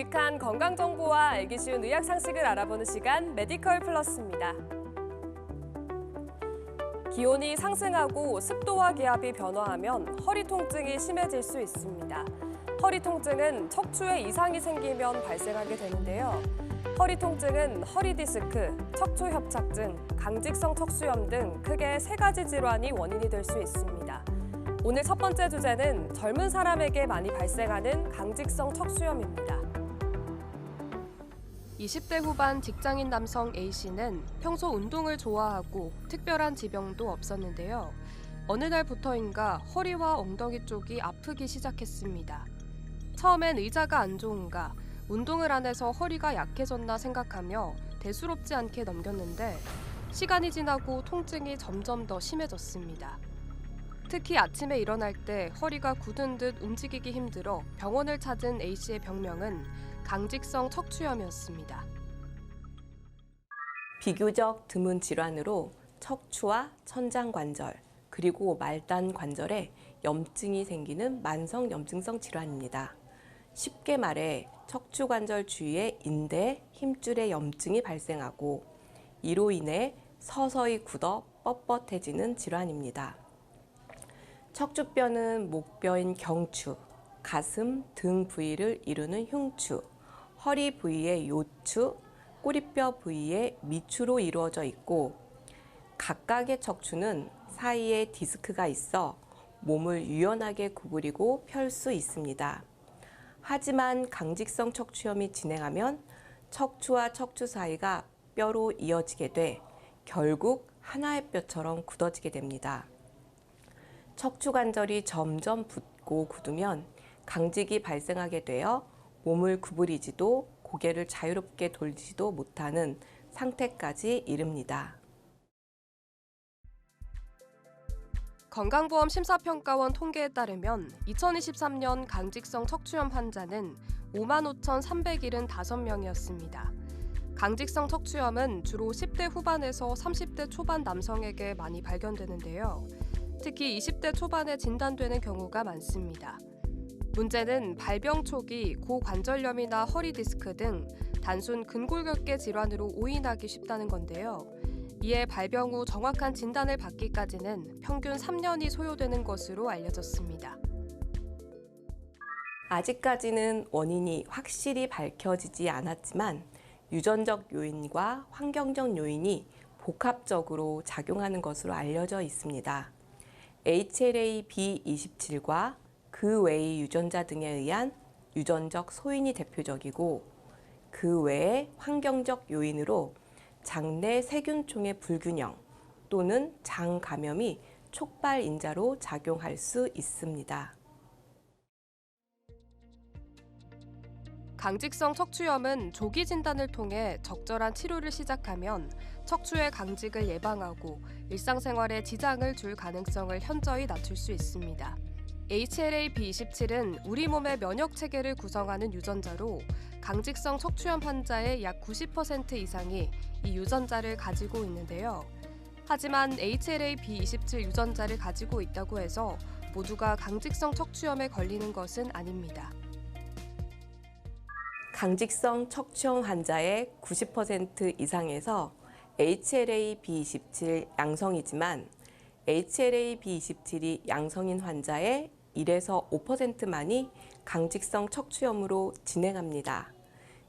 유익한 건강 정보와 알기 쉬운 의학 상식을 알아보는 시간 메디컬 플러스입니다. 기온이 상승하고 습도와 기압이 변화하면 허리 통증이 심해질 수 있습니다. 허리 통증은 척추에 이상이 생기면 발생하게 되는데요. 허리 통증은 허리 디스크, 척추 협착증, 강직성 척수염 등 크게 3가지 질환이 원인이 될 수 있습니다. 오늘 첫 번째 주제는 젊은 사람에게 많이 발생하는 강직성 척수염입니다. 20대 후반 직장인 남성 A씨는 평소 운동을 좋아하고 특별한 지병도 없었는데요. 어느 날부터인가 허리와 엉덩이 쪽이 아프기 시작했습니다. 처음엔 의자가 안 좋은가, 운동을 안 해서 허리가 약해졌나 생각하며 대수롭지 않게 넘겼는데 시간이 지나고 통증이 점점 더 심해졌습니다. 특히 아침에 일어날 때 허리가 굳은 듯 움직이기 힘들어 병원을 찾은 A씨의 병명은 강직성 척추염이었습니다. 비교적 드문 질환으로 척추와 천장관절, 그리고 말단 관절에 염증이 생기는 만성 염증성 질환입니다. 쉽게 말해 척추관절 주위에 인대, 힘줄에 염증이 발생하고 이로 인해 서서히 굳어 뻣뻣해지는 질환입니다. 척추뼈는 목뼈인 경추, 가슴, 등 부위를 이루는 흉추, 허리 부위의 요추, 꼬리뼈 부위의 미추로 이루어져 있고 각각의 척추는 사이에 디스크가 있어 몸을 유연하게 구부리고 펼 수 있습니다. 하지만 강직성 척추염이 진행하면 척추와 척추 사이가 뼈로 이어지게 돼 결국 하나의 뼈처럼 굳어지게 됩니다. 척추관절이 점점 붓고 굳으면 강직이 발생하게 되어 몸을 구부리지도 고개를 자유롭게 돌지도 못하는 상태까지 이릅니다. 건강보험 심사평가원 통계에 따르면 2023년 강직성 척추염 환자는 55,375명이었습니다. 강직성 척추염은 주로 10대 후반에서 30대 초반 남성에게 많이 발견되는데요. 특히 20대 초반에 진단되는 경우가 많습니다. 문제는 발병 초기 고관절염이나 허리 디스크 등 단순 근골격계 질환으로 오인하기 쉽다는 건데요. 이에 발병 후 정확한 진단을 받기까지는 평균 3년이 소요되는 것으로 알려졌습니다. 아직까지는 원인이 확실히 밝혀지지 않았지만 유전적 요인과 환경적 요인이 복합적으로 작용하는 것으로 알려져 있습니다. HLA-B27과 그 외의 유전자 등에 의한 유전적 소인이 대표적이고 그 외의 환경적 요인으로 장내 세균총의 불균형 또는 장 감염이 촉발 인자로 작용할 수 있습니다. 강직성 척추염은 조기 진단을 통해 적절한 치료를 시작하면 척추의 강직을 예방하고 일상생활에 지장을 줄 가능성을 현저히 낮출 수 있습니다. HLA-B27은 우리 몸의 면역 체계를 구성하는 유전자로 강직성 척추염 환자의 약 90% 이상이 이 유전자를 가지고 있는데요. 하지만 HLA-B27 유전자를 가지고 있다고 해서 모두가 강직성 척추염에 걸리는 것은 아닙니다. 강직성 척추염 환자의 90% 이상에서 HLA-B27 양성이지만 HLA-B27이 양성인 환자의 1에서 5%만이 강직성 척추염으로 진행합니다.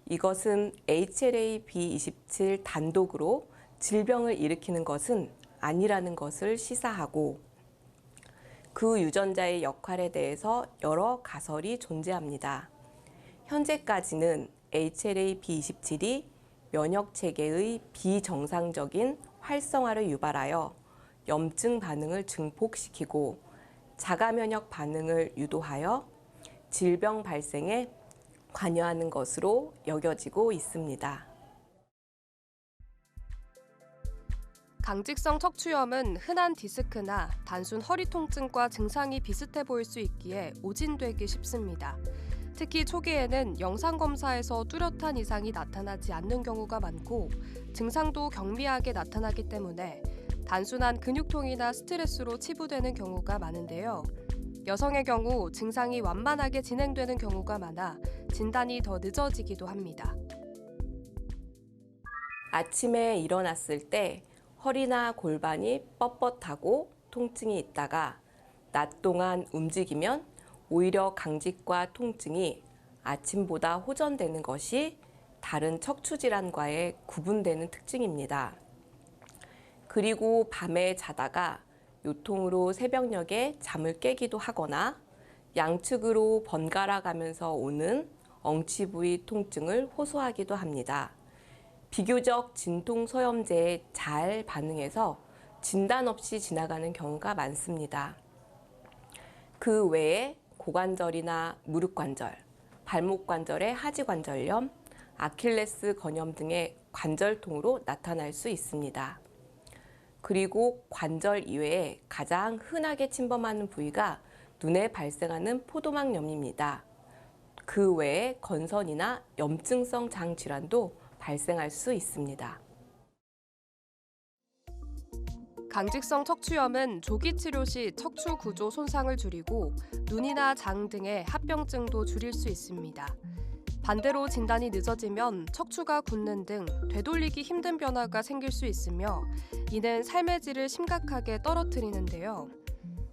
이것은 HLA-B27 단독으로 질병을 일으키는 것은 아니라는 것을 시사하고 그 유전자의 역할에 대해서 여러 가설이 존재합니다. 현재까지는 HLA-B27이 면역체계의 비정상적인 활성화를 유발하여 염증 반응을 증폭시키고 자가면역 반응을 유도하여 질병 발생에 관여하는 것으로 여겨지고 있습니다. 강직성 척추염은 흔한 디스크나 단순 허리 통증과 증상이 비슷해 보일 수 있기에 오진되기 쉽습니다. 특히 초기에는 영상검사에서 뚜렷한 이상이 나타나지 않는 경우가 많고 증상도 경미하게 나타나기 때문에 단순한 근육통이나 스트레스로 치부되는 경우가 많은데요. 여성의 경우 증상이 완만하게 진행되는 경우가 많아 진단이 더 늦어지기도 합니다. 아침에 일어났을 때 허리나 골반이 뻣뻣하고 통증이 있다가 낮 동안 움직이면 오히려 강직과 통증이 아침보다 호전되는 것이 다른 척추 질환과의 구분되는 특징입니다. 그리고 밤에 자다가 요통으로 새벽녘에 잠을 깨기도 하거나 양측으로 번갈아 가면서 오는 엉치 부위 통증을 호소하기도 합니다. 비교적 진통소염제에 잘 반응해서 진단 없이 지나가는 경우가 많습니다. 그 외에 고관절이나 무릎관절, 발목관절의 하지관절염, 아킬레스 건염 등의 관절통으로 나타날 수 있습니다. 그리고 관절 이외에 가장 흔하게 침범하는 부위가 눈에 발생하는 포도막염입니다. 그 외에 건선이나 염증성 장질환도 발생할 수 있습니다. 강직성 척추염은 조기 치료 시 척추 구조 손상을 줄이고 눈이나 장 등의 합병증도 줄일 수 있습니다. 반대로 진단이 늦어지면 척추가 굳는 등 되돌리기 힘든 변화가 생길 수 있으며 이는 삶의 질을 심각하게 떨어뜨리는데요.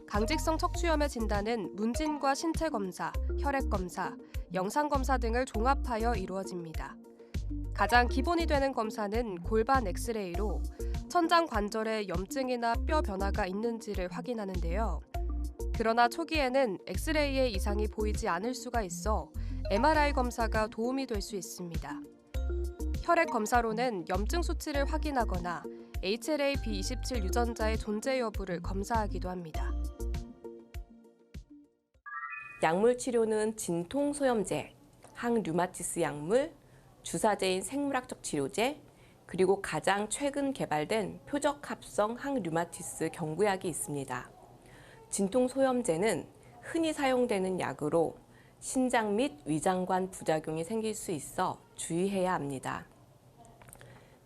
강직성 척추염의 진단은 문진과 신체 검사, 혈액 검사, 영상 검사 등을 종합하여 이루어집니다. 가장 기본이 되는 검사는 골반 엑스레이로 천장 관절에 염증이나 뼈 변화가 있는지를 확인하는데요. 그러나 초기에는 엑스레이에 이상이 보이지 않을 수가 있어 MRI 검사가 도움이 될 수 있습니다. 혈액 검사로는 염증 수치를 확인하거나 HLA-B27 유전자의 존재 여부를 검사하기도 합니다. 약물 치료는 진통소염제, 항류마티스 약물, 주사제인 생물학적 치료제, 그리고 가장 최근 개발된 표적합성 항류마티스 경구약이 있습니다. 진통소염제는 흔히 사용되는 약으로 신장 및 위장관 부작용이 생길 수 있어 주의해야 합니다.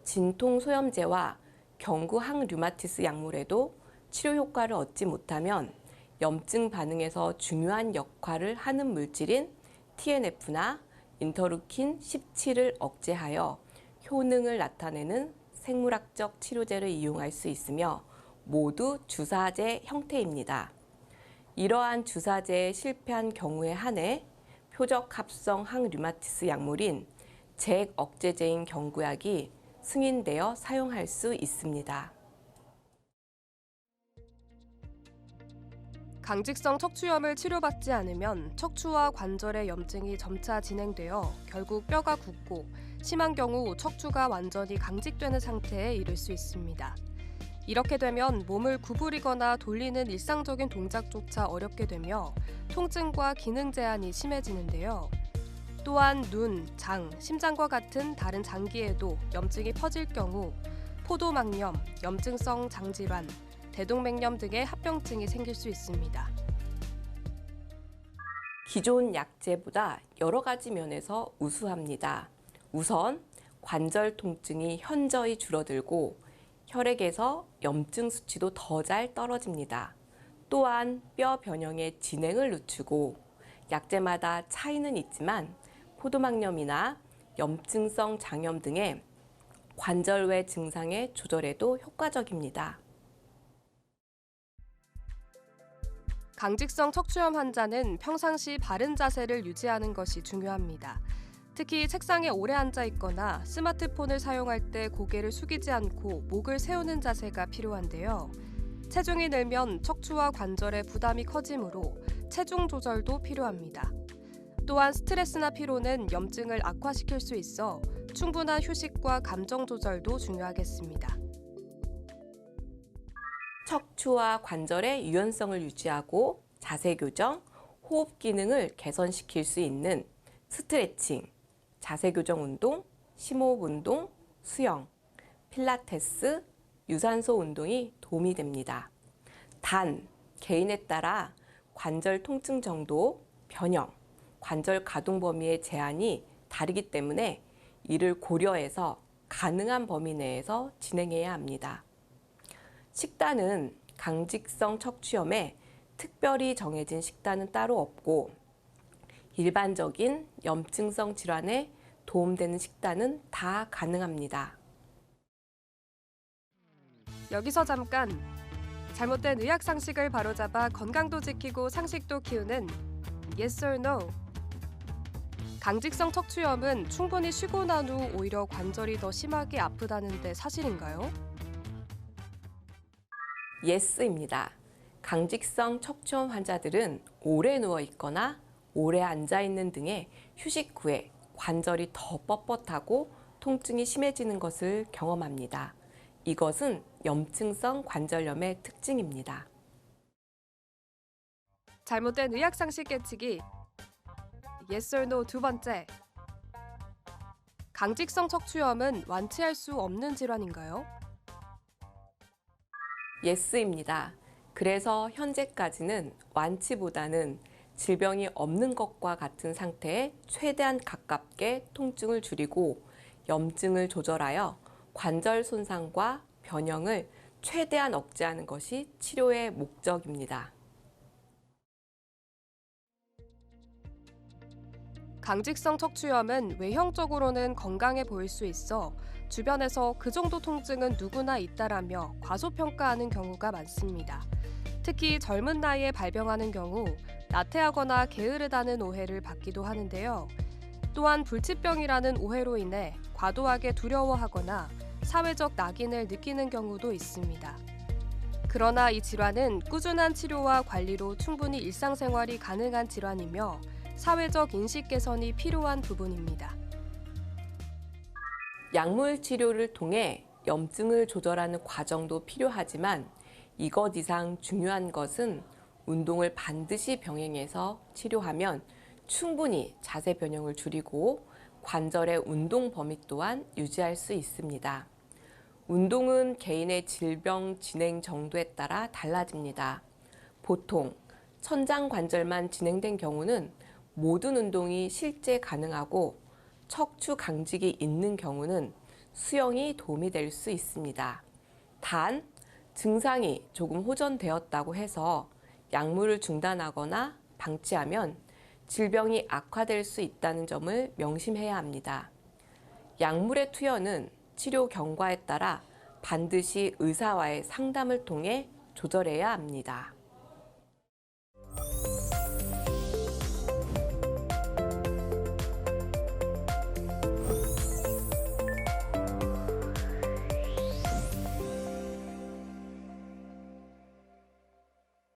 진통소염제와 경구 항류마티스 약물에도 치료 효과를 얻지 못하면 염증 반응에서 중요한 역할을 하는 물질인 TNF나 인터루킨 17을 억제하여 효능을 나타내는 생물학적 치료제를 이용할 수 있으며 모두 주사제 형태입니다. 이러한 주사제에 실패한 경우에 한해 표적합성 항류마티스 약물인 잭 억제제인 경구약이 승인되어 사용할 수 있습니다. 강직성 척추염을 치료받지 않으면 척추와 관절의 염증이 점차 진행되어 결국 뼈가 굳고 심한 경우 척추가 완전히 강직되는 상태에 이를 수 있습니다. 이렇게 되면 몸을 구부리거나 돌리는 일상적인 동작조차 어렵게 되며 통증과 기능 제한이 심해지는데요. 또한 눈, 장, 심장과 같은 다른 장기에도 염증이 퍼질 경우 포도막염, 염증성 장질환, 대동맥염 등의 합병증이 생길 수 있습니다. 기존 약제보다 여러 가지 면에서 우수합니다. 우선 관절 통증이 현저히 줄어들고 혈액에서 염증 수치도 더 잘 떨어집니다. 또한 뼈 변형의 진행을 늦추고 약제마다 차이는 있지만 포도막염이나 염증성 장염 등의 관절외 증상의 조절에도 효과적입니다. 강직성 척추염 환자는 평상시 바른 자세를 유지하는 것이 중요합니다. 특히 책상에 오래 앉아 있거나 스마트폰을 사용할 때 고개를 숙이지 않고 목을 세우는 자세가 필요한데요. 체중이 늘면 척추와 관절의 부담이 커지므로 체중 조절도 필요합니다. 또한 스트레스나 피로는 염증을 악화시킬 수 있어 충분한 휴식과 감정 조절도 중요하겠습니다. 척추와 관절의 유연성을 유지하고 자세 교정, 호흡 기능을 개선시킬 수 있는 스트레칭, 자세 교정 운동, 심호흡 운동, 수영, 필라테스, 유산소 운동이 도움이 됩니다. 단, 개인에 따라 관절 통증 정도, 변형, 관절 가동 범위의 제한이 다르기 때문에 이를 고려해서 가능한 범위 내에서 진행해야 합니다. 식단은 강직성 척추염에 특별히 정해진 식단은 따로 없고 일반적인 염증성 질환에 도움되는 식단은 다 가능합니다. 여기서 잠깐! 잘못된 의학 상식을 바로잡아 건강도 지키고 상식도 키우는 Yes or No. 강직성 척추염은 충분히 쉬고 난 후 오히려 관절이 더 심하게 아프다는데 사실인가요? 예스입니다. 강직성 척추염 환자들은 오래 누워 있거나 오래 앉아 있는 등의 휴식 후에 관절이 더 뻣뻣하고 통증이 심해지는 것을 경험합니다. 이것은 염증성 관절염의 특징입니다. 잘못된 의학 상식 깨치기. Yes or No 두 번째. 강직성 척추염은 완치할 수 없는 질환인가요? 예스입니다. 그래서 현재까지는 완치보다는 질병이 없는 것과 같은 상태에 최대한 가깝게 통증을 줄이고 염증을 조절하여 관절 손상과 변형을 최대한 억제하는 것이 치료의 목적입니다. 강직성 척추염은 외형적으로는 건강해 보일 수 있어 주변에서 그 정도 통증은 누구나 있다라며 과소평가하는 경우가 많습니다. 특히 젊은 나이에 발병하는 경우 나태하거나 게으르다는 오해를 받기도 하는데요. 또한 불치병이라는 오해로 인해 과도하게 두려워하거나 사회적 낙인을 느끼는 경우도 있습니다. 그러나 이 질환은 꾸준한 치료와 관리로 충분히 일상생활이 가능한 질환이며 사회적 인식 개선이 필요한 부분입니다. 약물 치료를 통해 염증을 조절하는 과정도 필요하지만 이것 이상 중요한 것은 운동을 반드시 병행해서 치료하면 충분히 자세 변형을 줄이고 관절의 운동 범위 또한 유지할 수 있습니다. 운동은 개인의 질병 진행 정도에 따라 달라집니다. 보통 천장 관절만 진행된 경우는 모든 운동이 실제 가능하고 척추 강직이 있는 경우는 수영이 도움이 될 수 있습니다. 단, 증상이 조금 호전되었다고 해서 약물을 중단하거나 방치하면 질병이 악화될 수 있다는 점을 명심해야 합니다. 약물의 투여는 치료 경과에 따라 반드시 의사와의 상담을 통해 조절해야 합니다.